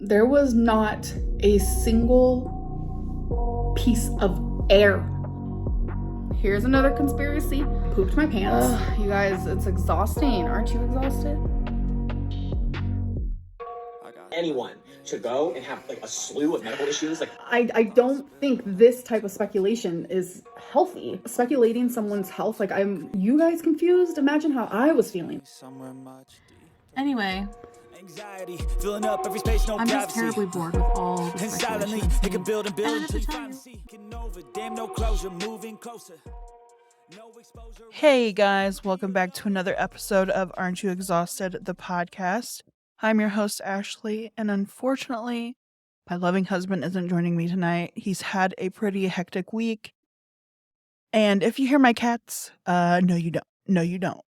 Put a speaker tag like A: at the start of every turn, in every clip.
A: There was not a single piece of air. Here's another conspiracy. Pooped my pants. You guys, it's exhausting. Aren't you exhausted?
B: Anyone should go and have like a slew of medical issues. Like
A: I don't think this type of speculation is healthy. Speculating someone's health, like you guys confused? Imagine how I was feeling.
C: Anyway,
D: anxiety filling up every space, no
C: I'm just terribly bored with all the speculation.
D: It can build and build until you finally see over. Damn, no closure, moving closer. No exposure.
E: Hey guys, welcome back to another episode of Aren't You Exhausted, the podcast. I'm your host, Ashley, and unfortunately, my loving husband isn't joining me tonight. He's had a pretty hectic week. And if you hear my cats, no you don't. No you don't.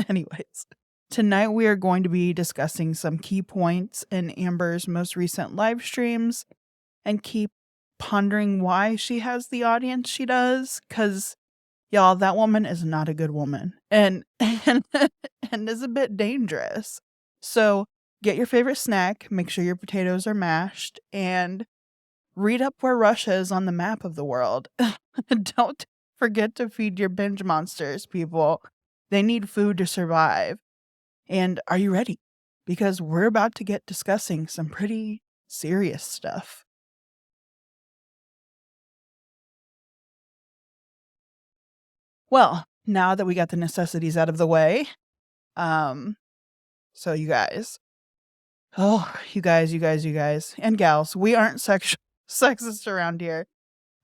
E: Anyways, tonight we are going to be discussing some key points in Amber's most recent live streams and keep pondering why she has the audience she does, because y'all, that woman is not a good woman and is a bit dangerous. So get your favorite snack, make sure your potatoes are mashed, and read up where Russia is on the map of the world. Don't forget to feed your binge monsters, people. They need food to survive. And are you ready? Because we're about to get discussing some pretty serious stuff. Well, now that we got the necessities out of the way, so you guys, you guys, and gals, we aren't sexist around here.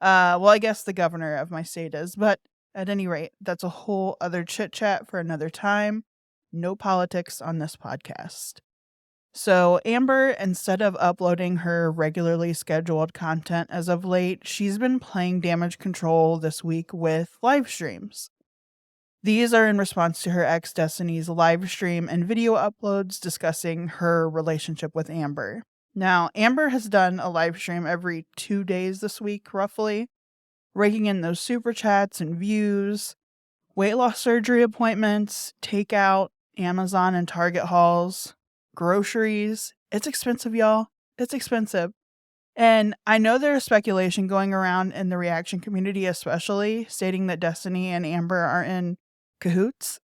E: Well, I guess the governor of my state is, but at any rate, that's a whole other chit chat for another time. No politics on this podcast. So Amber, instead of uploading her regularly scheduled content as of late, she's been playing damage control this week with live streams. These are in response to her ex Destiny's live stream and video uploads discussing her relationship with Amber. Now, Amber has done a live stream every 2 days this week, roughly, raking in those super chats and views, weight loss surgery appointments, takeout, Amazon and Target hauls, groceries. It's expensive, y'all. It's expensive. And I know there's speculation going around in the reaction community, especially, stating that Destiny and Amber are in cahoots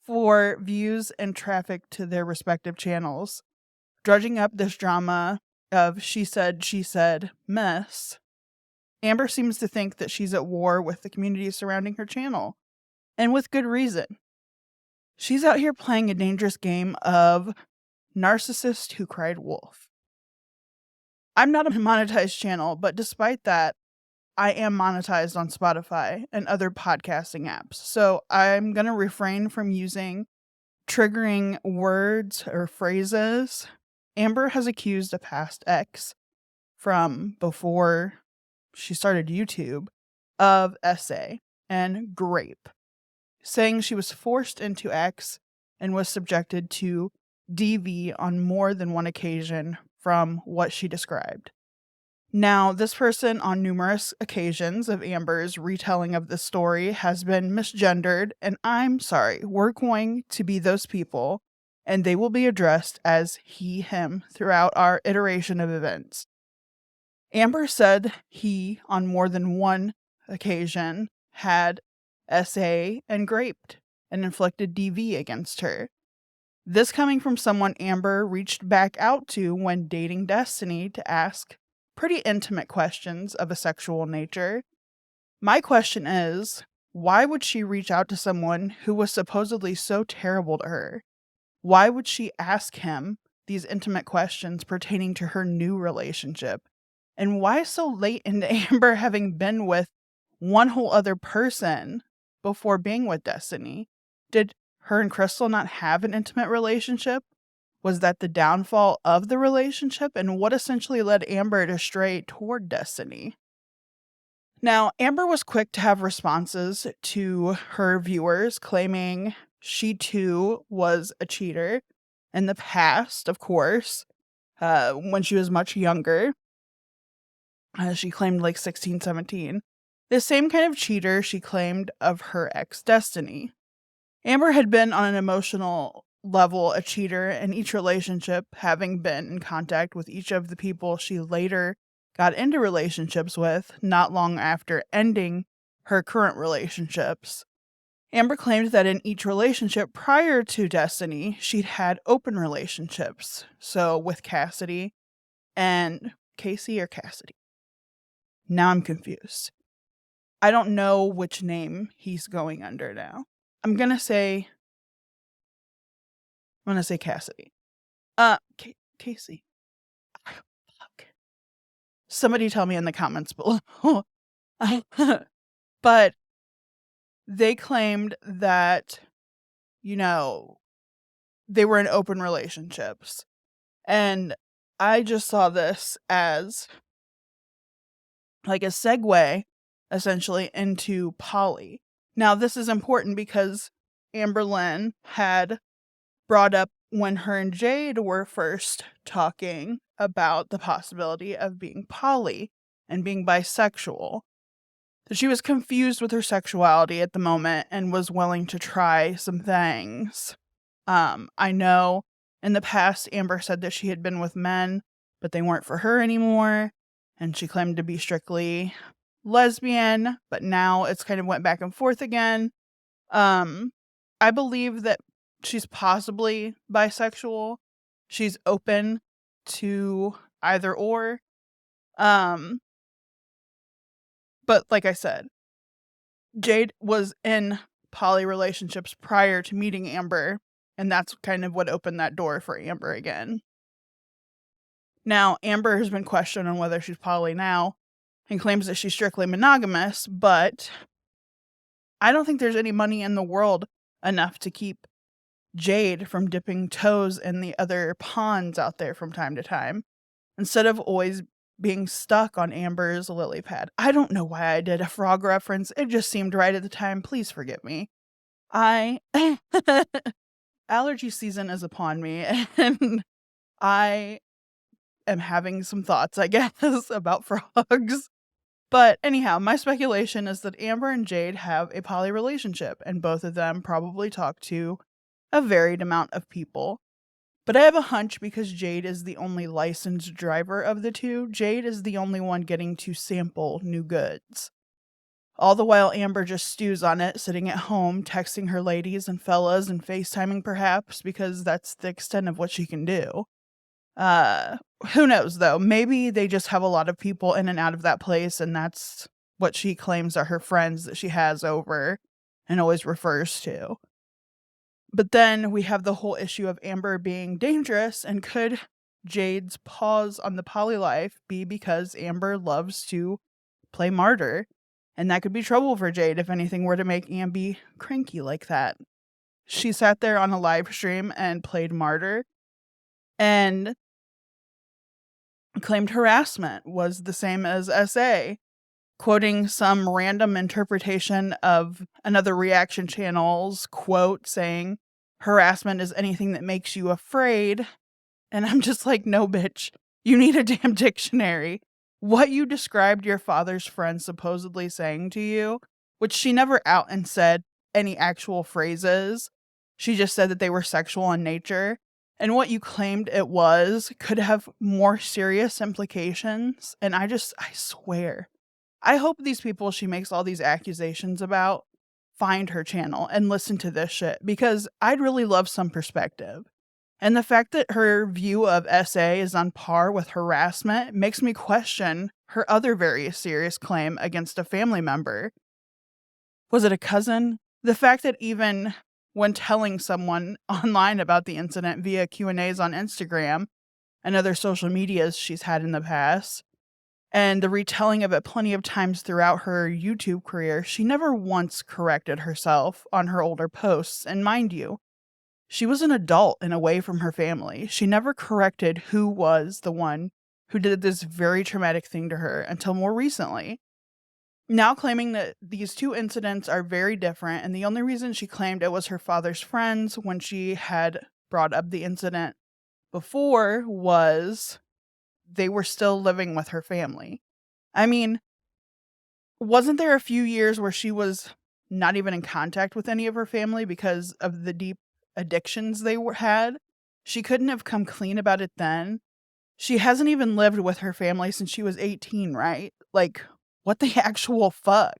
E: for views and traffic to their respective channels, drudging up this drama of she said mess. Amber seems to think that she's at war with the community surrounding her channel, and with good reason. She's out here playing a dangerous game of Narcissist who cried wolf. I'm not a monetized channel, but despite that, I am monetized on Spotify and other podcasting apps. So I'm going to refrain from using triggering words or phrases. Amber has accused a past ex from before she started YouTube of essay and grape, saying she was forced into X and was subjected to DV on more than one occasion from what she described. Now, this person on numerous occasions of Amber's retelling of the story has been misgendered, and I'm sorry, we're going to be those people, and they will be addressed as he, him throughout our iteration of events. Amber said he, on more than one occasion, had SA and graped and inflicted DV against her. This coming from someone Amber reached back out to when dating Destiny to ask pretty intimate questions of a sexual nature. My question is, why would she reach out to someone who was supposedly so terrible to her? Why would she ask him these intimate questions pertaining to her new relationship? And why so late into Amber having been with one whole other person before being with Destiny? Did her and Crystal not have an intimate relationship? Was that the downfall of the relationship? And what essentially led Amber to stray toward Destiny? Now, Amber was quick to have responses to her viewers claiming she too was a cheater in the past, of course, when she was much younger. She claimed like 16, 17. The same kind of cheater she claimed of her ex Destiny. Amber had been on an emotional level a cheater in each relationship, having been in contact with each of the people she later got into relationships with not long after ending her current relationships. Amber claimed that in each relationship prior to Destiny, she'd had open relationships. So with Cassidy and Casey or Cassidy. Now I'm confused. I don't know which name he's going under now. I'm gonna say Cassidy. Casey. Fuck. Somebody tell me in the comments below. But they claimed that, you know, they were in open relationships. And I just saw this as like a segue, essentially, into poly. Now, this is important because Amberlynn had brought up when her and Jade were first talking about the possibility of being poly and being bisexual. That she was confused with her sexuality at the moment and was willing to try some things. I know in the past Amber said that she had been with men, but they weren't for her anymore, and she claimed to be strictly lesbian, but now it's kind of went back and forth again. I believe that she's possibly bisexual. She's open to either or. But like I said, Jade was in poly relationships prior to meeting Amber, and that's kind of what opened that door for Amber again. Now, Amber has been questioned on whether she's poly now and claims that she's strictly monogamous, but I don't think there's any money in the world enough to keep Jade from dipping toes in the other ponds out there from time to time, instead of always being stuck on Amber's lily pad. I don't know why I did a frog reference. It just seemed right at the time. Please forgive me. Allergy season is upon me, and I am having some thoughts, I guess, about frogs. But anyhow, my speculation is that Amber and Jade have a poly relationship, and both of them probably talk to a varied amount of people. But I have a hunch because Jade is the only licensed driver of the two, Jade is the only one getting to sample new goods. All the while Amber just stews on it, sitting at home, texting her ladies and fellas and FaceTiming perhaps, because that's the extent of what she can do. Who knows though? Maybe they just have a lot of people in and out of that place, and that's what she claims are her friends that she has over and always refers to. But then we have the whole issue of Amber being dangerous, and could Jade's pause on the poly life be because Amber loves to play martyr? And that could be trouble for Jade if anything were to make Amby cranky like that. She sat there on a live stream and played martyr and claimed harassment was the same as SA, quoting some random interpretation of another reaction channel's quote saying, "Harassment is anything that makes you afraid." And I'm just like, no, bitch, you need a damn dictionary. What you described your father's friend supposedly saying to you, which she never out and said any actual phrases. She just said that they were sexual in nature. And what you claimed it was could have more serious implications. And I swear, I hope these people she makes all these accusations about find her channel and listen to this shit, because I'd really love some perspective. And the fact that her view of SA is on par with harassment makes me question her other very serious claim against a family member. Was it a cousin? The fact that even when telling someone online about the incident via Q&As on Instagram and other social medias she's had in the past, and the retelling of it plenty of times throughout her YouTube career, she never once corrected herself on her older posts. And mind you, she was an adult and away from her family. She never corrected who was the one who did this very traumatic thing to her until more recently. Now claiming that these two incidents are very different, and the only reason she claimed it was her father's friends when she had brought up the incident before was they were still living with her family. I mean, wasn't there a few years where she was not even in contact with any of her family because of the deep addictions they had. She couldn't have come clean about it then. She hasn't even lived with her family since she was 18, right? Like, what the actual fuck?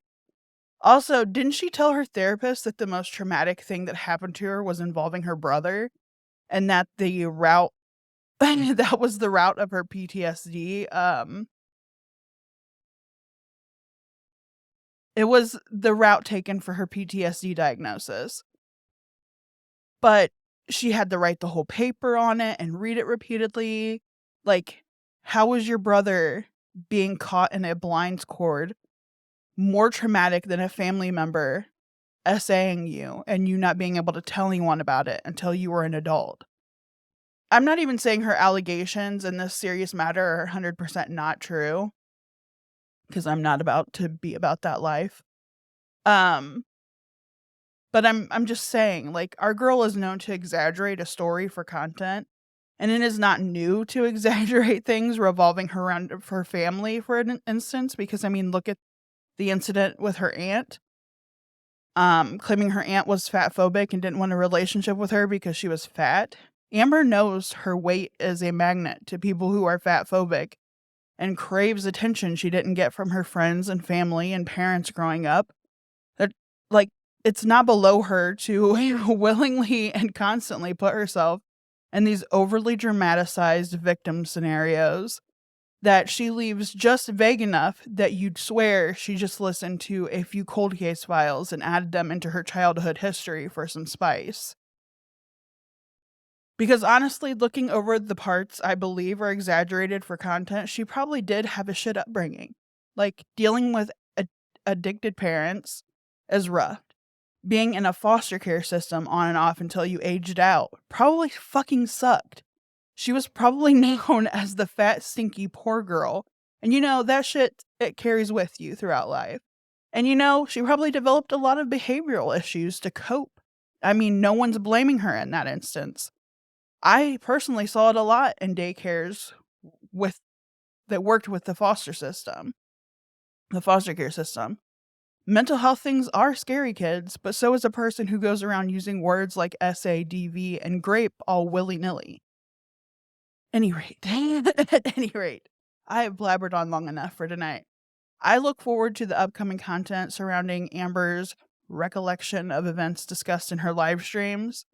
E: Also, didn't she tell her therapist that the most traumatic thing that happened to her was involving her brother? And that the route, that was the route of her PTSD? It was the route taken for her PTSD diagnosis. But she had to write the whole paper on it and read it repeatedly. Like, how was your brother being caught in a blinds cord more traumatic than a family member essaying you and you not being able to tell anyone about it until you were an adult? I'm not even saying her allegations in this serious matter are 100% not true, because I'm not about to be about that life. But I'm just saying, like, our girl is known to exaggerate a story for content, and it is not new to exaggerate things revolving around her family, for an instance, because, I mean, look at the incident with her aunt, claiming her aunt was fat phobic and didn't want a relationship with her because she was fat. Amber knows her weight is a magnet to people who are fat phobic and craves attention she didn't get from her friends and family and parents growing up. That, like, it's not below her to willingly and constantly put herself in these overly dramatized victim scenarios that she leaves just vague enough that you'd swear she just listened to a few cold case files and added them into her childhood history for some spice. Because honestly, looking over the parts I believe are exaggerated for content, she probably did have a shit upbringing. Like, dealing with addicted parents is rough. Being in a foster care system on and off until you aged out probably fucking sucked. She was probably known as the fat, stinky, poor girl. And that shit, it carries with you throughout life. And she probably developed a lot of behavioral issues to cope. I mean, no one's blaming her in that instance. I personally saw it a lot in daycares that worked with the foster care system. Mental health things are scary, kids, but so is a person who goes around using words like SADV and grape all willy-nilly. At any rate, I have blabbered on long enough for tonight. I look forward to the upcoming content surrounding Amber's recollection of events discussed in her live streams.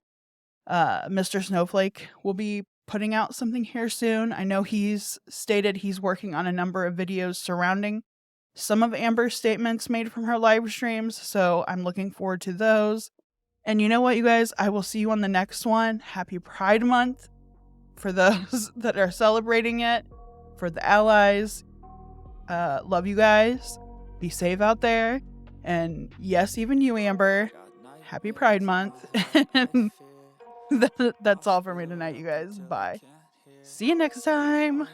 E: Mr. Snowflake will be putting out something here soon. I know he's stated he's working on a number of videos surrounding some of Amber's statements made from her live streams, so I'm looking forward to those. And you know what, you guys? I will see you on the next one. Happy Pride Month for those that are celebrating it, for the allies. Love you guys. Be safe out there. And yes, even you, Amber. Happy Pride Month. That's all for me tonight, you guys. Bye. See you next time.